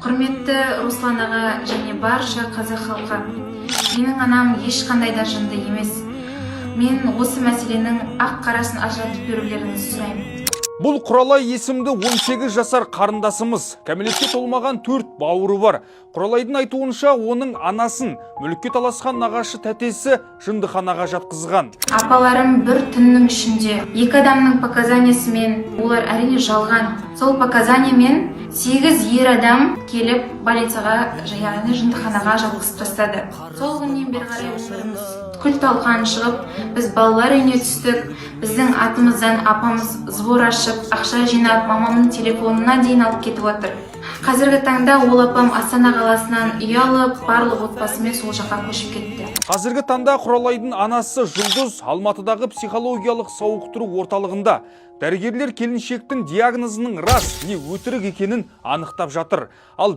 Құрметті Руслан аға және барша қазақ халқы, менің анам ешқандай да жынды емес. Мен осы мәселенің ақ-қарасын ажыратып берулеріңізді сұраймын. Бұл Құралай есімді 18 жасар қарындасымыз. Кәмелетке толмаған 4 бауыры бар. Құралайдың айтуынша оның анасын мүлікке таласқан нағашы тәтесі жындыханаға жатқызған. Апаларым бір түннің ішінде 2 адамның показаниясымен, олар әрине жалған. Сол показаниямен 8 ер адам келіп больницаға, яғни жындыханаға жатқызып тастады. Сол күннен бері қарай өміріміз күл талқан шығып, біз балалар үйіне түстік. Біздің атымыздан апамыз сбор ашып, ақша жинап, мамамның телефонына дейін алып кетіп отыр. Қазіргі таңда ол апам Астана қаласынан үй алып, барлық отбасымен сол жаққа көшіп кетті. Қазіргі таңда Құралайдың анасы Жұлдыз Алматыдағы психологиялық сауықтыру орталығында. Дәрігерлер келіншектің диагнозының рас не өтірік екенін анықтап жатыр. Ал